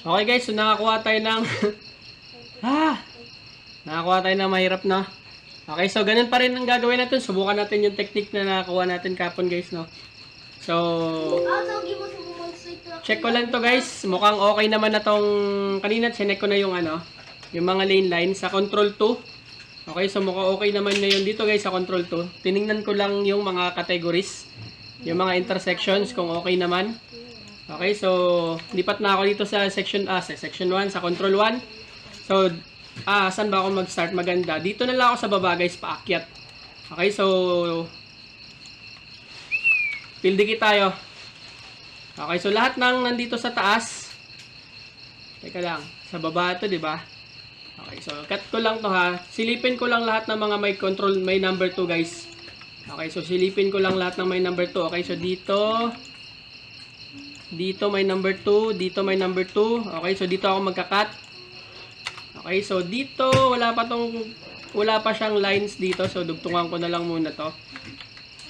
Okay guys, so nakakuha tayo ng nakakuha tayo ng mahirap na. Okay, so ganun pa rin ang gagawin natin. Subukan natin yung technique na nakakuha natin kapon guys, no. So check ko lang to guys. Mukhang okay naman na tong kanina chinek ko na yung yung mga lane line sa control 2. Okay, so mukhang okay naman na yun dito guys sa control 2. Tiningnan ko lang yung mga categories, yung mga intersections kung okay naman. Okay, so lipat na ako dito sa section sa section 1, sa control 1. So saan ba ako mag-start? Maganda. Dito na lang ako sa baba guys, paakyat. Okay, so field dikit tayo. Okay, so lahat ng nandito sa taas. Teka lang, sa baba ito, 'di ba? Okay, so cut ko lang to ha. Silipin ko lang lahat ng mga may control, may number 2 guys. Okay, so silipin ko lang lahat ng may number 2. Okay, so dito may number 2, dito may number 2. Okay, so dito ako magka-cut. Okay, so dito wala pa siyang lines dito. So dugtungan ko na lang muna to.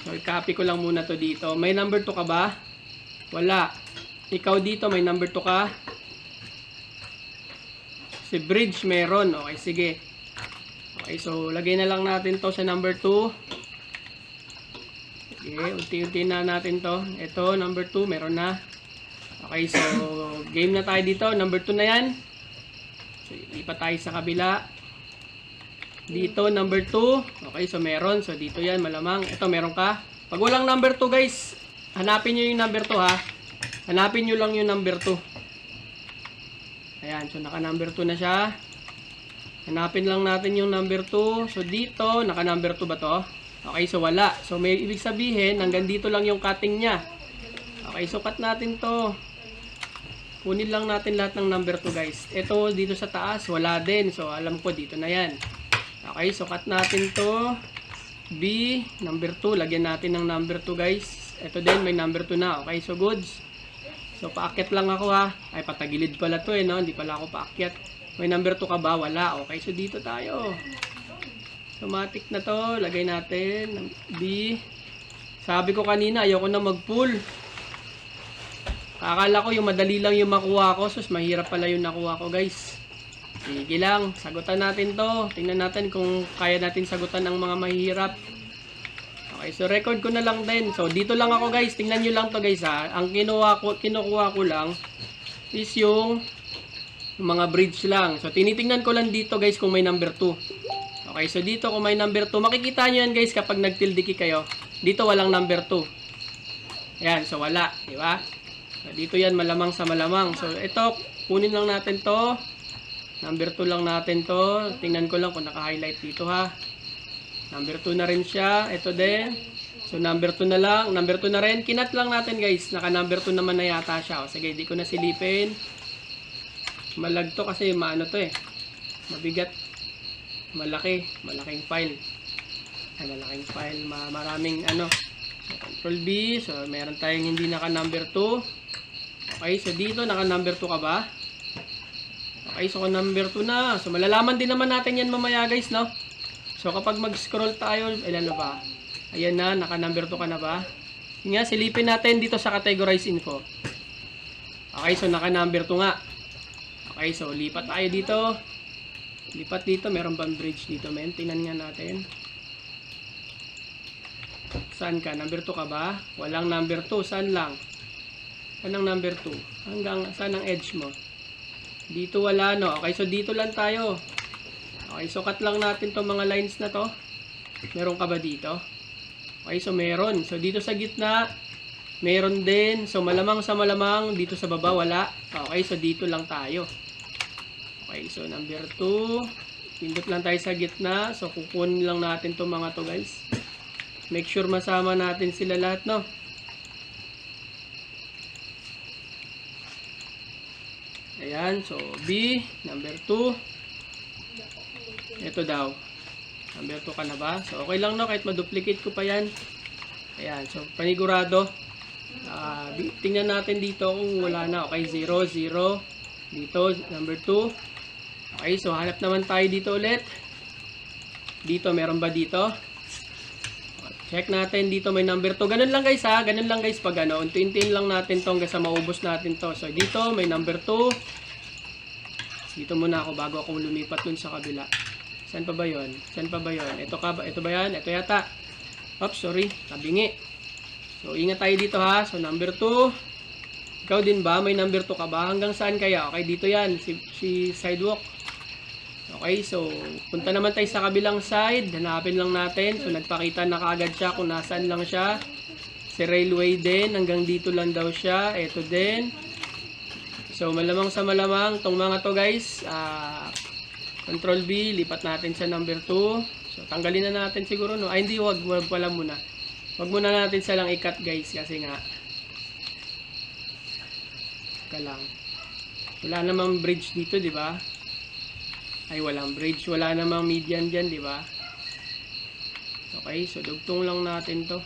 So i-copy ko lang muna to dito. May number 2 ka ba? Wala. Ikaw dito may number 2 ka? Si Bridge meron. Okay, sige. Okay, so lagay na lang natin to sa number 2. Okay, unti-unti na natin to. Ito, number 2, meron na. Okay, so game na tayo dito. Number 2 na yan. So, lipat tayo sa kabila. Dito, number 2. Okay, so meron. So, dito yan, malamang. Ito, meron ka. Pag walang number 2, guys, hanapin nyo yung number 2, ha. Hanapin nyo lang yung number 2. Ayan, so naka-number 2 na siya. Hanapin lang natin yung number 2. So, dito, naka-number 2 ba to? Okay, so wala. So, may ibig sabihin, hanggang dito lang yung cutting niya. Okay, so cut natin to. Kunin lang natin lahat ng number 2 guys. Ito dito sa taas, wala din. So alam ko dito na yan. Okay, so cut natin to. B, number 2. Lagyan natin ng number 2 guys. Ito din, may number 2 na. Okay, so goods. So paakyat lang ako ha. Ay, patagilid pala to no? Hindi pala ako paakyat. May number 2 ka ba? Wala. Okay, so dito tayo. Automatic na to. Lagay natin. B. Sabi ko kanina, ayoko na mag-pull. Akala ko yung madali lang yung makuha ko. Sus, mahirap pala yung nakuha ko guys. Sige lang, sagutan natin to. Tingnan natin kung kaya natin sagutan ang mga mahirap. Okay, so record ko na lang din. So dito lang ako guys, tingnan nyo lang to guys ha. Ang kinukuha ko lang is yung mga bridge lang. So tinitingnan ko lang dito guys kung may number 2. Okay, so dito kung may number 2, makikita nyo yan guys kapag nagtildiki kayo. Dito walang number 2. Ayan, so wala, di ba? Dito yan, malamang sa malamang. So, ito, kunin lang natin to. Number 2 lang natin to. Tingnan ko lang kung naka-highlight dito ha. Number 2 na rin siya. Ito din. So, number 2 na lang. Number 2 na rin. Kinat lang natin guys. Naka-number 2 naman na yata siya. O, sige, di ko na silipin. Malag to kasi maano to eh. Mabigat. Malaki. Malaking file. Ay, malaking file. Maraming ano. So, Control B. So, meron tayong hindi naka-number 2. Okay, so dito naka-number 2 ka ba? Okay, so number 2 na. So, malalaman din naman natin yan mamaya guys, no? So, kapag mag-scroll tayo, ilan na ba? Ayan na, naka-number 2 ka na ba? Yun nga, silipin natin dito sa categorize info. Okay, so naka-number 2 nga. Okay, so lipat tayo dito. Lipat dito, meron bang bridge dito, men? Tingnan nga natin. Saan ka? Number 2 ka ba? Walang number 2. Saan lang? Saan ang number 2? Hanggang saan ang edge mo? Dito wala, no? Okay, so dito lang tayo. Okay, so cut lang natin tong mga lines na to. Meron ka ba dito? Okay, so meron. So dito sa gitna, meron din. So malamang sa malamang, dito sa baba wala. Okay, so dito lang tayo. Okay, so number 2. Pindot lang tayo sa gitna. So kukunin lang natin tong mga to guys. Make sure masama natin sila lahat, no? Ayan, so B, number 2. Ito daw. Number 2 ka na ba? So okay lang no, kahit ma-duplicate ko pa yan. Ayan, so panigurado. Tingnan natin dito kung wala na. Okay, 0, 0. Dito, number 2. Okay, so hanap naman tayo dito ulit. Dito, meron ba dito? Check natin dito may number 2. Ganun lang guys ha. Ganun lang guys pag ano. Unti-untiin lang natin to hanggang sa maubos natin to. So dito may number 2. Dito muna ako bago ako lumipat dun sa kabila. Saan pa ba yun? Saan pa ba yun? Ito ba yan? Ito yata. Oops, sorry. Tabingi. So, ingat tayo dito ha. So, number 2. Ikaw din ba? May number 2 ka ba? Hanggang saan kaya? Okay, dito yan. Si sidewalk. Okay, so, punta naman tayo sa kabilang side. Hanapin lang natin. So, nagpakita na kaagad siya kung nasaan lang siya. Si railway din. Hanggang dito lang daw siya. Ito din. So, malamang sa malamang, tong mga to guys, Control B, lipat natin sa number 2. So, tanggalin na natin siguro, no? Ay, hindi, wag pala muna. Wag muna natin silang i-cut guys, kasi nga, lang. Wala namang bridge dito, di ba? Ay, walang bridge. Wala namang median dyan, di ba? Okay, so dugtong lang natin to.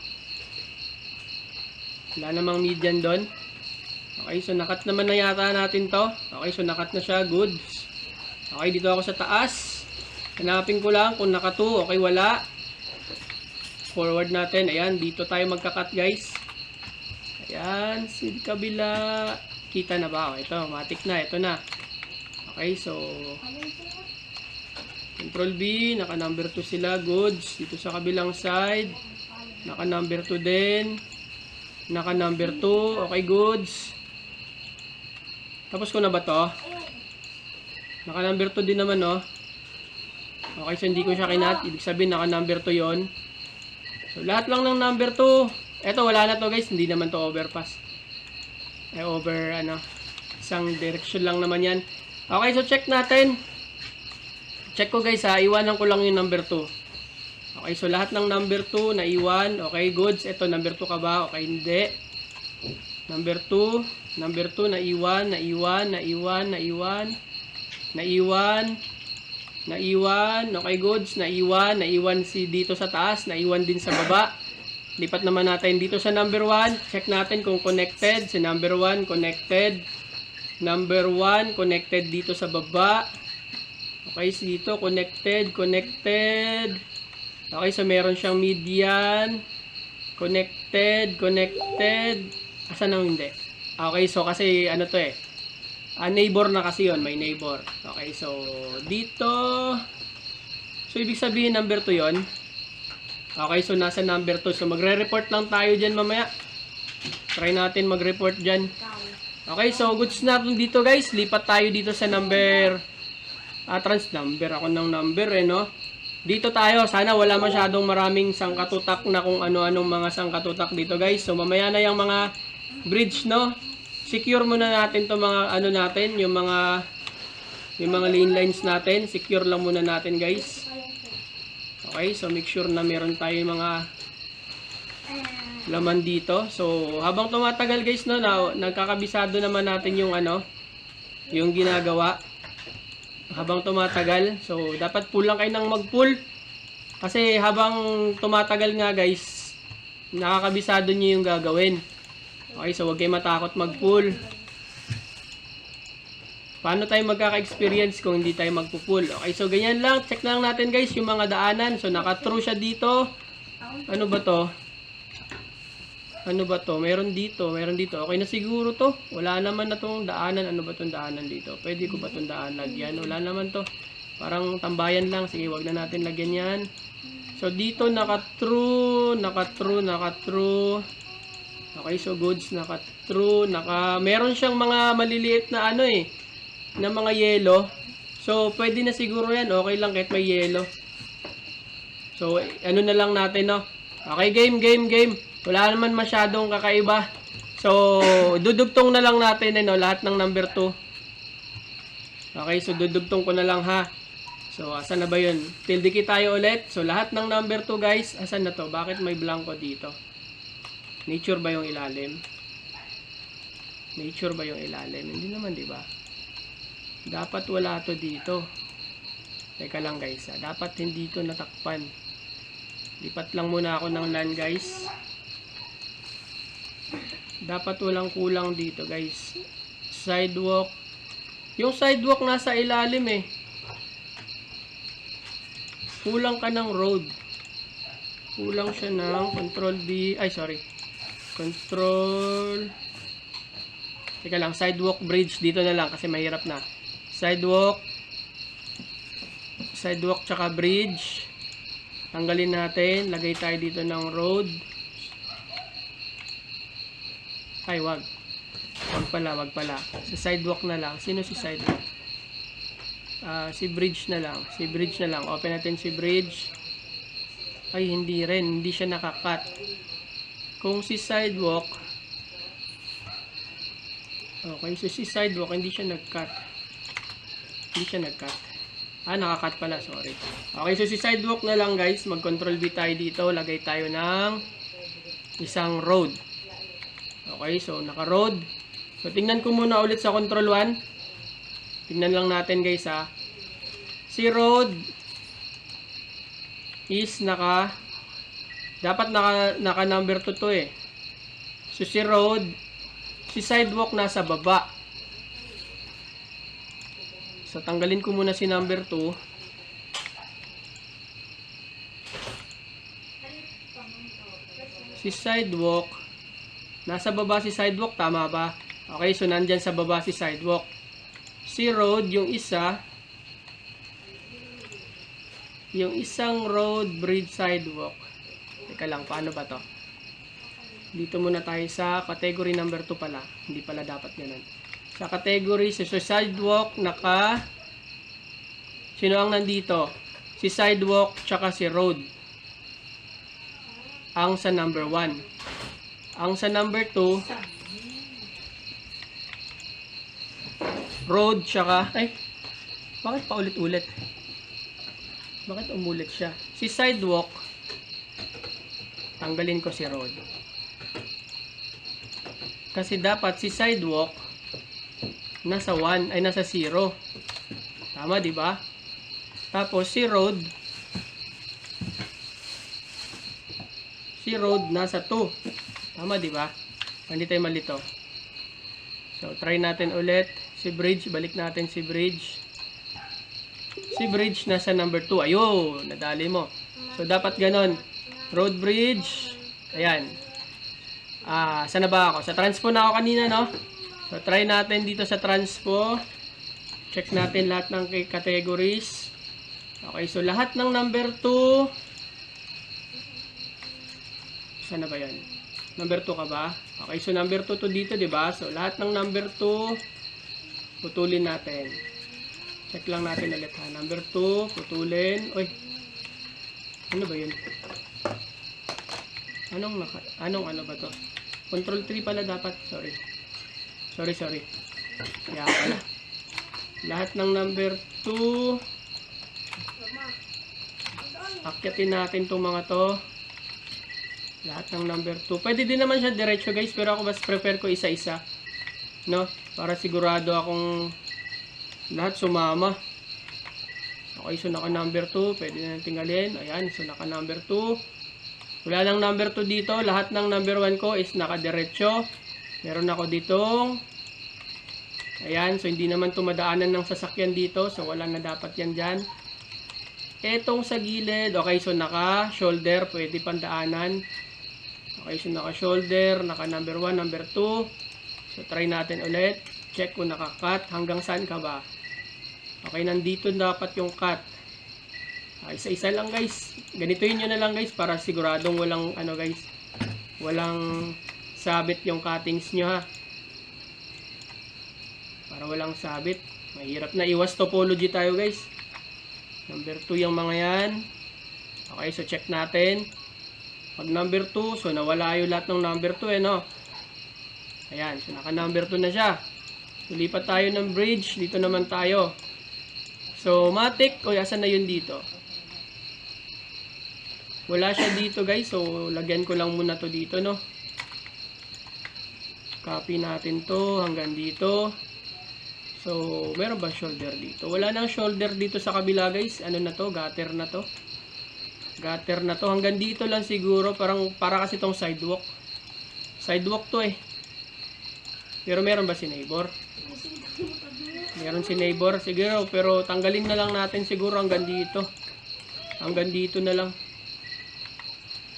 Wala namang median doon. Okay, so nakat naman na yata natin to. Okay, so nakat na siya. Goods. Okay, dito ako sa taas. Hanapin ko lang kung naka 2. Okay, wala. Forward natin. Ayan, dito tayo magkakat guys. Ayan, si kabila. Kita na ba? Okay, ito, matik na. Ito na. Okay, so Control B. Naka number 2 sila. Goods. Dito sa kabilang side. Naka number 2 din. Naka number 2. Okay, goods. Tapos ko na ba to? Naka number 2 din naman, no? Okay, so hindi ko siya kinat. Ibig sabihin, naka number 2 yon. So, lahat lang ng number 2. Eto, wala na to, guys. Hindi naman to overpass. Isang direction lang naman yan. Okay, so check natin. Check ko, guys, ha. Iwanan ko lang yung number 2. Okay, so lahat ng number 2 na iwan. Okay, goods. Eto, number 2 ka ba? Okay, hindi. Number 2. Number 2, naiwan. Okay, goods. Naiwan si dito sa taas. Naiwan din sa baba. Lipat naman natin dito sa number 1. Check natin kung connected. Si number 1, connected. Number 1, connected dito sa baba. Okay, so dito, connected. Okay, so meron siyang median. Connected. Asan ang hindi? Okay, so kasi ano to eh. Neighbor na kasi yon, may neighbor. Okay, so dito. So ibig sabihin number 2 yon. Okay, so nasa number 2. So magre-report lang tayo diyan mamaya. Try natin mag-report diyan. Okay, so goods na dito guys. Lipat tayo dito sa number number ako ng number no. Dito tayo, sana wala masyadong maraming sangkatutak na kung ano-anong mga sangkatutak dito guys. So mamaya na yung mga bridge no. Secure muna natin to mga natin, yung mga lane lines natin. Secure lang muna natin guys. Okay, so make sure na meron tayo mga laman dito. So habang tumatagal guys no, nagkakabisado naman natin yung yung ginagawa. Habang tumatagal, so dapat pull lang kayo ng mag-pull. Kasi habang tumatagal nga guys, nakakabisado niyo yung gagawin. Okay, so huwag kayo matakot mag-pull. Paano tayo magkaka-experience kung hindi tayo magpo-pull? Okay, so ganyan lang. Check lang natin guys yung mga daanan. So naka-through siya dito. Ano ba to? Meron dito. Okay na siguro to. Wala naman na tong daanan. Ano ba tong daanan dito? Pwede ko ba tong daan lagyan? Wala naman to. Parang tambayan lang. Sige, wag na natin lagyan yan. So dito naka-through. Okay, so goods, naka-true, meron siyang mga maliliit na na mga yellow. So, pwede na siguro yan. Okay lang kahit may yellow. So, na lang natin, no? Okay, game. Wala naman masyadong kakaiba. So, dudugtong na lang natin, lahat ng number 2. Okay, so dudugtong ko na lang, ha? So, asan na ba yun? Tilde key tayo ulit. So, lahat ng number 2, guys, asan na to? Bakit may blanco dito? Nature ba yung ilalim? Hindi naman, di ba? Dapat wala to dito. Teka lang guys, dapat hindi to natakpan. Lipat lang muna ako ng LAN guys. Dapat walang kulang dito guys. Sidewalk. Yung sidewalk nasa ilalim eh. Kulang ka ng road. Kulang siya ng Control B. Ay, sorry. Control. Teka lang, sidewalk bridge dito na lang kasi mahirap na. Sidewalk. Sidewalk tsaka bridge. Tanggalin natin. Lagay tayo dito ng road. Ay, wag. Wag pala. Sa sidewalk na lang. Sino si sidewalk? Si bridge na lang. Si bridge na lang. Open natin si bridge. Ay, hindi rin. Hindi siya nakakat. Kung si sidewalk, okay, so si sidewalk, hindi siya nag-cut. Hindi siya nag-cut. Naka-cut pala, sorry. Okay, so si sidewalk na lang guys. Mag-control V tayo dito. Lagay tayo ng isang road. Okay, so naka-road. So tingnan ko muna ulit sa control 1. Tingnan lang natin guys ha. Si road is dapat naka number 2 to eh. So si road, si sidewalk nasa baba. So tanggalin ko muna si number 2. Si sidewalk nasa baba, si sidewalk, tama ba? Okay, so nandyan sa baba si sidewalk. Si road, yung isang road, bridge, sidewalk. Teka lang, paano ba to? Dito muna tayo sa category number 2 pala. Hindi pala dapat ganun. Sa category, so sidewalk, sino ang nandito? Si sidewalk, tsaka si road. Ang sa number 1. Ang sa number 2, road, tsaka, bakit pa ulit-ulit? Bakit umulit siya? Si sidewalk, tanggalin ko si road. Kasi dapat si sidewalk nasa 1 ay nasa 0. Tama, di ba? Tapos si road nasa 2. Tama, di ba? Hindi tayo malito. So try natin ulit. Si bridge, balik natin si bridge. Si bridge nasa number 2. Ayun, nadali mo. So dapat ganon. Road, bridge. Ayan. Saan na ba ako? Sa transpo na ako kanina, no? So, try natin dito sa transpo. Check natin lahat ng categories. Okay, so lahat ng number 2. Saan na ba yan? Number 2 ka ba? Okay, so number 2 to dito, di ba? So, lahat ng number 2, putulin natin. Check lang natin ulit, ha? Number 2, putulin. Uy, ano ba yun? Anong ano ba to? Control 3 pala dapat. Sorry. Kaya pala. Lahat ng number 2. Akyatin natin itong mga to. Lahat ng number 2. Pwede din naman siya diretso guys. Pero ako mas prefer ko isa-isa. No? Para sigurado akong lahat sumama. Okay, so naka number 2. Pwede na tinggalin. Ayan, so naka number 2. Wala nang number 2 dito. Lahat ng number 1 ko is nakadiretso. Meron ako ditong. Ayan. So, hindi naman tumadaanan ng sasakyan dito. So, wala na dapat yan dyan. Etong sa gilid. Okay. So, naka-shoulder. Pwede pandaanan. Okay. So, naka-shoulder. Naka-number 1, number 2. So, try natin ulit. Check kung naka-cut. Hanggang saan ka ba? Okay. Nandito dapat yung cut. Isa-isa lang guys. Ganituin nyo na lang guys para siguradong walang walang sabit yung cuttings nyo ha. Para walang sabit. Mahirap na. Iwas topology tayo guys. Number 2 yung mga yan. Okay, so check natin. Pag number 2, so nawala yung lahat ng number 2 no. Ayan, so naka number 2 na siya. So lipat tayo ng bridge. Dito naman tayo. So matic, asan na yun dito? Wala siya dito guys. So lagyan ko lang muna to dito no. Copy natin to hanggang dito. So meron ba shoulder dito? Wala nang shoulder dito sa kabila guys. Ano na to? Gutter na to. Gutter na to. Hanggang dito lang siguro. Para kasi tong sidewalk. Sidewalk to eh. Pero meron ba si neighbor? Meron si neighbor. Siguro. Pero tanggalin na lang natin siguro hanggang dito. Hanggang dito na lang.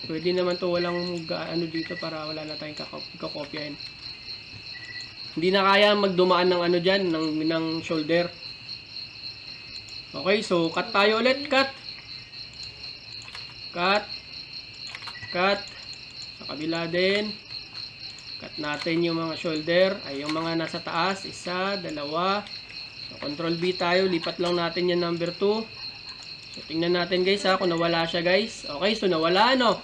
Pwede naman to walang ano dito para wala na tayong kakopyahin. Hindi na kaya magdumaan ng ano dyan, ng shoulder. Okay, so cut tayo ulit. Cut. Cut. Cut. Sa kabila din. Cut natin yung mga shoulder. Ay, yung mga nasa taas. Isa, dalawa. So, Control B tayo. Lipat lang natin yung number 2. So, tingnan natin guys ha, kung nawala siya guys. Okay, so nawala no.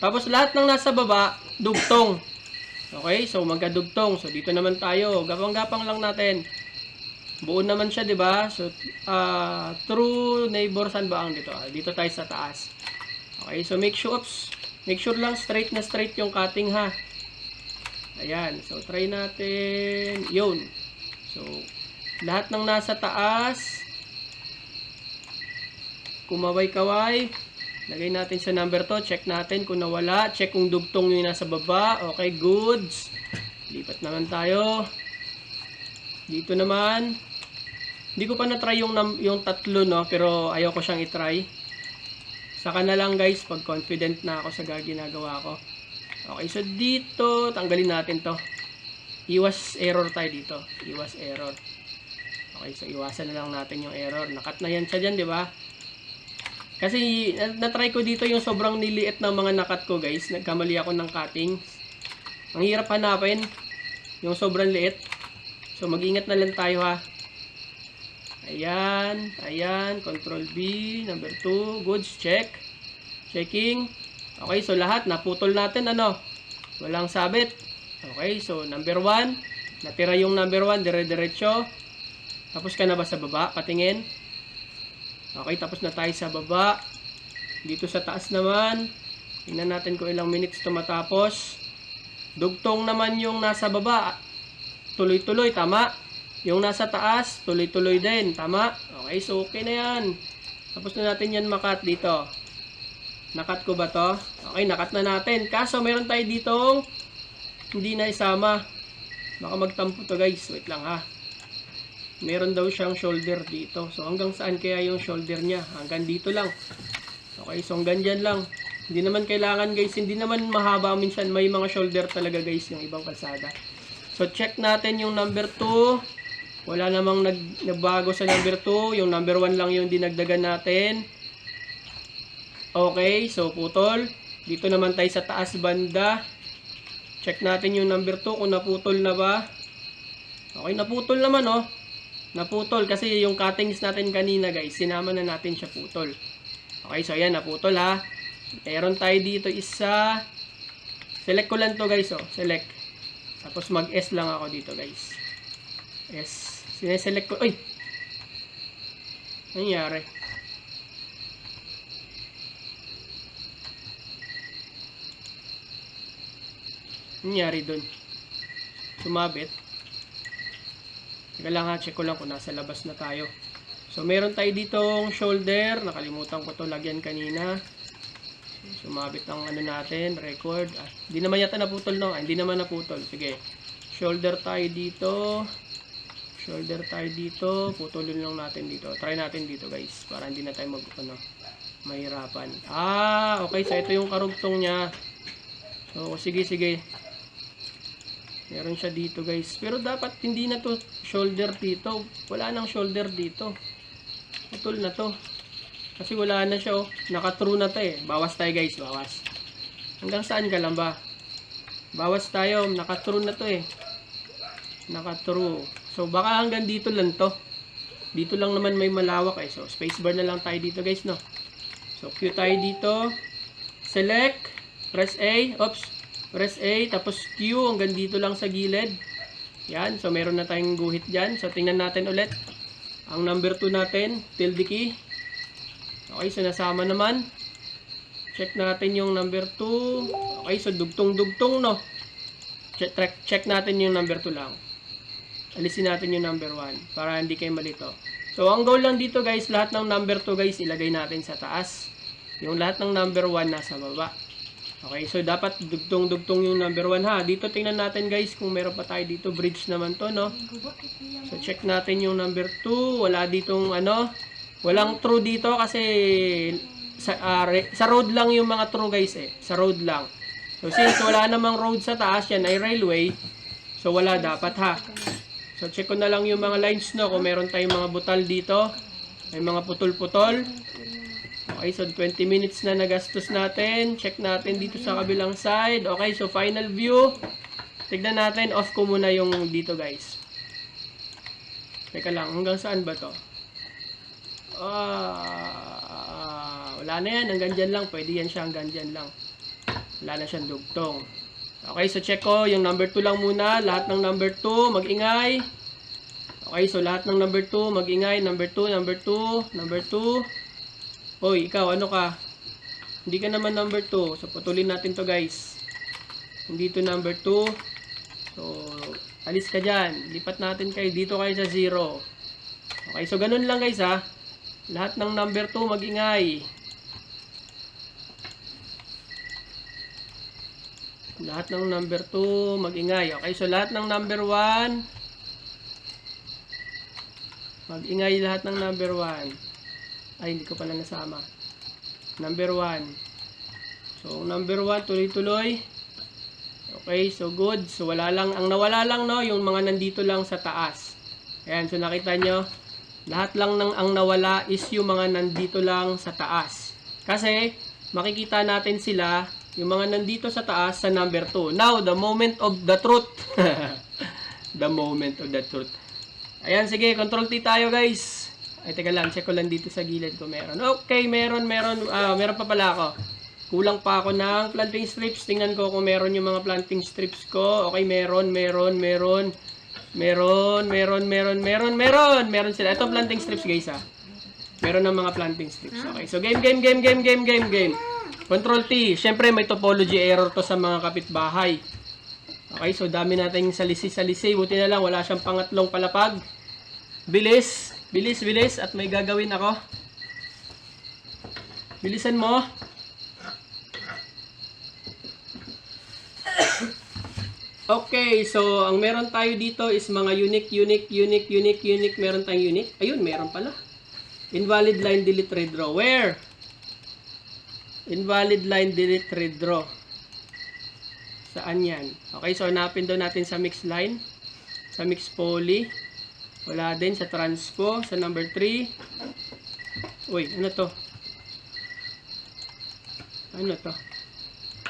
Tapos lahat ng nasa baba, dugtong. Okay, so magkadugtong. So, dito naman tayo. Gapang-gapang lang natin. Buo naman siya, di ba? So, true neighbor, saan ba ang dito? Dito tayo sa taas. Okay, so make sure lang straight na straight yung cutting ha. Ayan, so try natin. Yun. So, lahat ng nasa taas, kumaway-kaway. Lagay natin sa number 2. Check natin kung nawala. Check kung dugtong yung nasa baba. Okay, goods. Lipat naman tayo. Dito naman, hindi ko pa na-try yung tatlo, no? Pero ayaw ko siyang i-try. Saka na lang guys, pag confident na ako sa ginagawa ko. Okay, so dito, tanggalin natin to. Iwas error tayo dito. Iwas error. Okay, so iwasan na lang natin yung error. Nakat na yan siya dyan, di ba? Kasi na-try ko dito yung sobrang niliit ng mga nakat ko guys. Nagkamali ako ng cutting. Ang hirap hanapin. Yung sobrang liit. So, mag-ingat na lang tayo ha. Ayan. Ayan. Control B. Number 2. Goods. Check. Checking. Okay. So, lahat. Naputol natin. Ano? Walang sabit. Okay. So, number 1. Natira yung number 1. Dire-diretso. Tapos ka na ba sa baba? Patingin. Okay. Tapos na tayo sa baba. Dito sa taas naman. Tingnan natin kung ilang minutes ito matapos. Dugtong naman yung nasa baba. Tuloy-tuloy, tama. Yung nasa taas, tuloy-tuloy din, tama. Okay, so okay na yan. Tapos na natin yan makat dito. Nakat ko ba to? Okay, nakat na natin. Kaso meron tayo ditong hindi na isama. Baka magtampo to guys. Wait lang ha. Meron daw siyang shoulder dito. So hanggang saan kaya yung shoulder niya? Hanggang dito lang. Okay, so hanggang dyan lang. Hindi naman kailangan guys. Hindi naman mahaba. Minsan may mga shoulder talaga guys yung ibang kalsada. So, check natin yung number 2. Wala namang nagbago sa number 2. Yung number 1 lang yung dinagdagan natin. Okay, so putol. Dito naman tayo sa taas banda. Check natin yung number 2 kung naputol na ba. Okay, naputol naman oh. Naputol kasi yung cuttings natin kanina guys, sinama na natin siya putol. Okay, so ayan, naputol ha. Meron tayo dito isa. Select ko lang to guys oh. Select. Tapos mag-S lang ako dito guys. S. Sineselect ko. Ay! Nangyari? Nangyari dun? Sumabit. Teka lang ha. Check ko lang kung nasa labas na tayo. So meron tayo ditong shoulder. Nakalimutan ko to lagyan kanina. Sumabit ang ano natin, record. Hindi naman yata naputol no. Hindi naman naputol. Sige. Shoulder tayo dito. Shoulder tayo dito. Putulin lang natin dito. Try natin dito guys. Para hindi na tayo mahirapan. Okay. So ito yung karugtong niya. So sige. Meron siya dito guys. Pero dapat hindi na to shoulder dito. Wala nang shoulder dito. Putol na to. Kasi wala na siya oh. Naka-true na to eh. Bawas tayo guys, bawas. Hanggang saan ka lang ba? Bawas tayo. Naka-true na to eh. Naka-true. So baka hanggang dito lang to. Dito lang naman may malawak eh. So spacebar na lang tayo dito guys no. So Q tayo dito. Select. Press A. Oops. Press A. Tapos Q hanggang dito lang sa gilid. Yan. So meron na tayong guhit dyan. So tingnan natin ulit. Ang number 2 natin. Tilde key. Okay, so nasama naman. Check natin yung number 2. Okay, so dugtong-dugtong, no? Check natin yung number 2 lang. Alisin natin yung number 1 para hindi kayo malito. So, ang goal lang dito, guys, lahat ng number 2, guys, ilagay natin sa taas. Yung lahat ng number 1 nasa baba. Okay, so dapat dugtong-dugtong yung number 1, ha? Dito, tingnan natin, guys, kung meron pa tayo dito. Bridge naman to, no? So, check natin yung number 2. Wala ditong, ano... Walang true dito kasi sa road lang yung mga true guys eh. Sa road lang. So since wala namang road sa taas, yan ay railway. So wala dapat ha. So check ko na lang yung mga lines no. Kung meron tayong mga butal dito. May mga putol-putol. Okay, so 20 minutes na nagastos natin. Check natin dito sa kabilang side. Okay, so final view. Tignan natin. Off ko muna yung dito, guys. Teka lang, hanggang saan ba to? Wala na yan. Hanggang dyan lang. Pwede yan siya hanggang dyan lang. Wala na siyang dugtong. Okay, so check ko. Yung number 2 lang muna. Lahat ng number 2, mag-ingay. Okay, so lahat ng number 2, mag-ingay. Number 2, number 2, number 2. Hoy, ikaw, ano ka? Hindi ka naman number 2. So, putulin natin to, guys. Hindi to number 2. So, alis ka dyan. Lipat natin kayo. Dito kayo sa 0. Okay, so ganun lang, guys, ha. Lahat ng number 2, mag-ingay. Lahat ng number 2, mag-ingay. Okay, so lahat ng number 1, mag-ingay lahat ng number 1. Ay, hindi ko pala nasama. Number 1. So, number 1, tuloy-tuloy. Okay, so good. So, wala lang. Ang nawala lang, no, yung mga nandito lang sa taas. Ayan, so nakita nyo, lahat lang ng ang nawala is yung mga nandito lang sa taas. Kasi, makikita natin sila, yung mga nandito sa taas sa number 2. Now, the moment of the truth. The moment of the truth. Ayan, sige, control T tayo, guys. Ay, teka lang, check ko lang dito sa gilid ko meron. Okay, meron pa pala ako. Kulang pa ako ng planting strips. Tingnan ko kung meron yung mga planting strips ko. Okay, meron sila. Ito planting strips, guys, ha. Meron ng mga planting strips. Okay, so game. Control T. Siyempre, may topology error to sa mga kapitbahay. Okay, so dami nating salisi. Buti na lang, wala siyang pangatlong palapag. Bilis. At may gagawin ako. Bilisan mo. Okay, so ang meron tayo dito is mga unique. Meron tayong unique. Ayun, meron pala. Invalid line delete redraw. Where? Invalid line delete redraw. Saan yan? Okay, so hanapin doon natin sa mix line. Sa mix poly. Wala din sa transpo. Sa number 3. Uy, ano to?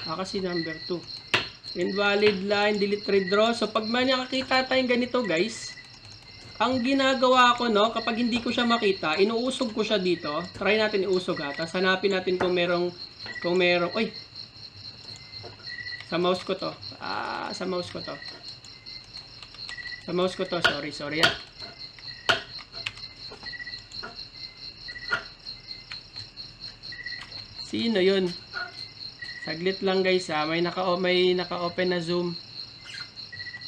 Kasi number 2. Invalid line delete redraw. So pag may nakakita tayong ganito, guys, ang ginagawa ko, no, kapag hindi ko siya makita, inuusog ko siya dito. Try natin iusog, ha. Tapos hanapin natin kung merong, uy! Sa mouse ko to. Sorry, ha. Sino yun? Saglit lang, guys, ha. May naka-open na zoom.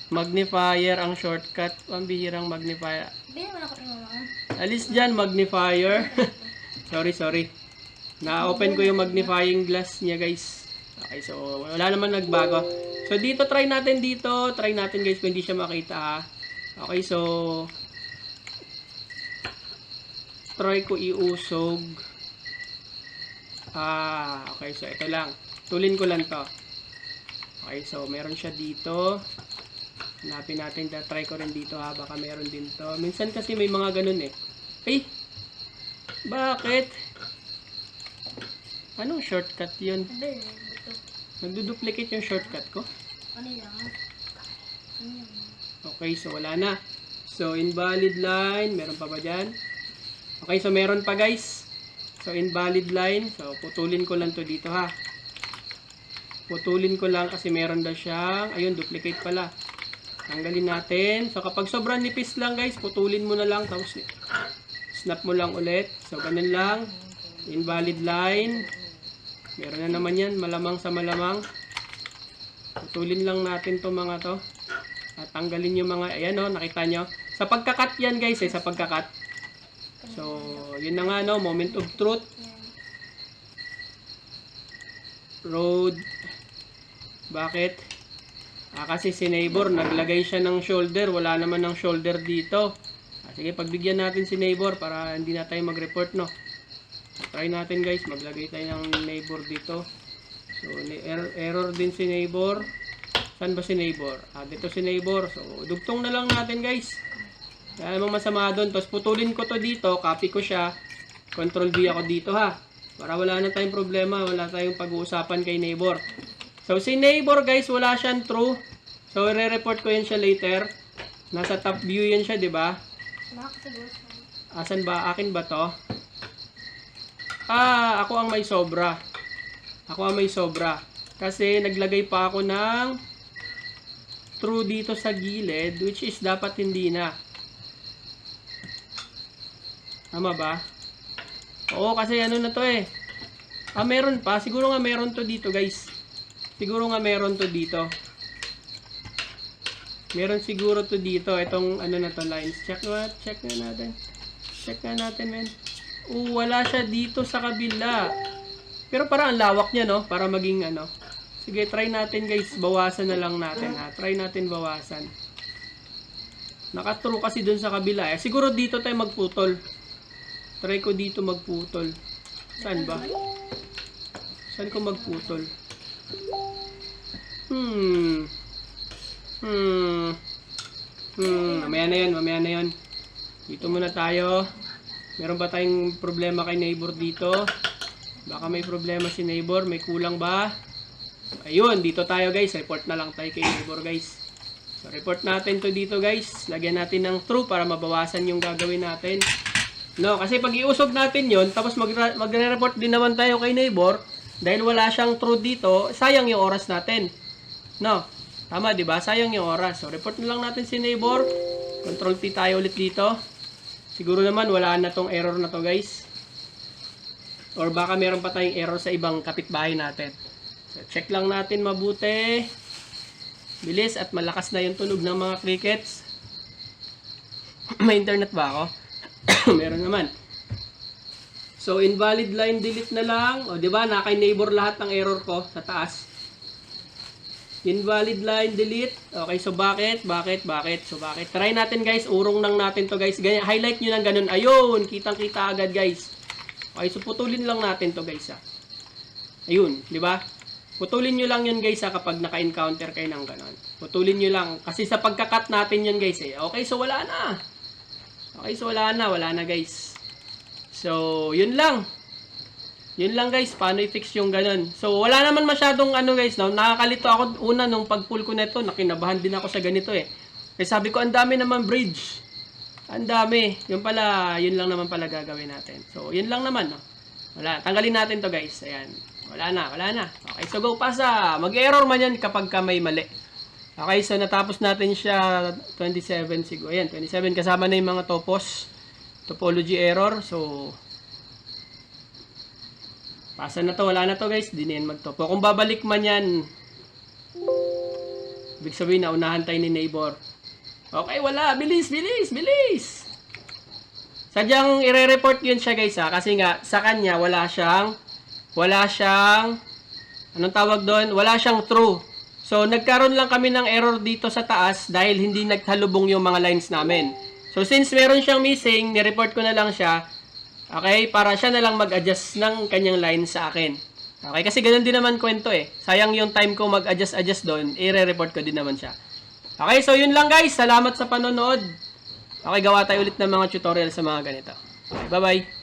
Magnifier ang shortcut. Pambihirang magnifier. Alis dyan, magnifier. Sorry. Na-open ko yung magnifying glass niya, guys. Okay, so wala naman nagbago. So dito, try natin, guys, kung hindi siya makita, ha. Okay, so try ko iusog. Okay, so ito lang. Tulin ko lang to. Okay, so meron siya dito. Hanapin natin, try ko rin dito, ha. Baka meron din to. Minsan kasi may mga ganun, eh. Ay! Bakit? Anong shortcut yun? Nagduduplicate yung shortcut ko? Okay, so wala na. So, invalid line. Meron pa ba dyan? Okay, so meron pa, guys. So, invalid line. So, putulin ko lang to dito, ha. Putulin ko lang kasi meron daw siyang, ayun, duplicate pala. Tanggalin natin. So, kapag sobrang nipis lang, guys, putulin mo na lang. Tapos, snap mo lang ulit. So, ganun lang. Invalid line. Meron na naman yan. Malamang sa malamang. Putulin lang natin to mga to. At tanggalin yung mga, ayan, o, nakita nyo. Sa pagkakat yan, guys, sa pagkakat. So, yun na nga, no, moment of truth. Road. Bakit? Kasi si neighbor, naglagay siya ng shoulder. Wala naman ng shoulder dito. Sige, pagbigyan natin si neighbor para hindi na tayo mag-report, no. Try natin, guys. Maglagay tayo ng neighbor dito. So, error din si neighbor. Saan ba si neighbor? Dito si neighbor. So, dugtong na lang natin, guys. Wala namang masama doon. Tapos putulin ko to dito, copy ko siya. Control V ako dito ha. Para wala na tayong problema, wala tayong pag-uusapan kay neighbor. So si neighbor guys, wala siyang true. So i-report ko yan siya later. Nasa top view yan siya, di ba? Asan ba? Akin ba to? Ako ang may sobra. Ako ang may sobra. Kasi naglagay pa ako ng true dito sa gilid, which is dapat hindi na. Tama ba? Oo, kasi ano na to eh. Meron pa. Siguro nga meron to dito, guys. Siguro nga meron to dito. Meron siguro to dito. Itong ano na to, lines. Check na natin. Check na natin, men. Wala siya dito sa kabila. Pero parang ang lawak niya, no? Para maging ano. Sige, try natin, guys. Bawasan na lang natin, ha? Try natin bawasan. Naka-true kasi dun sa kabila, eh. Siguro dito tayo magputol. Try ko dito magputol. Saan ba? Saan ko magputol? Mamaya na yun. Dito muna tayo. Meron ba tayong problema kay neighbor dito? Baka may problema si neighbor. May kulang ba? Ayun, dito tayo guys. Report na lang tayo kay neighbor guys. So, report natin to dito guys. Lagyan natin ng true para mabawasan yung gagawin natin. No, kasi pag iusog natin yon, tapos magre-report din naman tayo kay neighbor, dahil wala siyang true dito, sayang yung oras natin. No, tama diba? Sayang yung oras. So, report na lang natin si neighbor. Control P tayo ulit dito. Siguro naman wala na tong error na to guys. Or baka meron pa tayong error sa ibang kapitbahay natin. So, check lang natin mabuti. Bilis at malakas na yung tunog ng mga crickets. May internet ba ako? Meron naman. So, invalid line delete na lang. O, diba? Nakay neighbor lahat ng error ko sa taas. Invalid line delete. Okay, so bakit? So, bakit? Try natin guys. Urong nang natin to guys. Ganyan, highlight nyo ng ganun. Ayun, kitang-kita agad guys. Okay, so putulin lang natin to guys ha. Ayun, di ba? Putulin nyo lang yun guys ha kapag naka-encounter kayo ng ganun. Putulin nyo lang. Kasi sa pagka-cut natin yun guys eh. Okay, so wala na. Okay, so wala na guys. So, yun lang. Yun lang guys, paano i-fix yung ganun. So, wala naman masyadong ano guys, no? Nakakalito ako una nung pag-pull ko nito, nakinabahan din ako sa ganito eh. Kasi sabi ko, ang dami naman bridge. Ang dami. Yun pala, yun lang naman pala gagawin natin. So, yun lang naman, no? Wala, tanggalin natin to guys. Ayan. Wala na. Okay, so go pasa. Mag-error man yan kapag ka may mali. Okay, so natapos natin siya 27 siguro. Ayan, 27 kasama na yung mga topology error. So, pasa na to, wala na to guys. Di na yan magtopo. Kung babalik man yan, ibig sabihin na unahan tayo ni neighbor. Okay, wala. Bilis. Sadyang ire-report yun siya guys ha. Kasi nga, sa kanya, wala siyang, anong tawag doon? Wala siyang true. So, nagkaroon lang kami ng error dito sa taas dahil hindi naghalubong yung mga lines namin. So, since meron siyang missing, ni-report ko na lang siya. Okay, para siya na lang mag-adjust ng kanyang line sa akin. Okay, kasi ganun din naman kwento eh. Sayang yung time ko mag-adjust doon, i-report ko din naman siya. Okay, so yun lang guys. Salamat sa panonood. Okay, gawa tayo ulit ng mga tutorial sa mga ganito. Okay, bye-bye.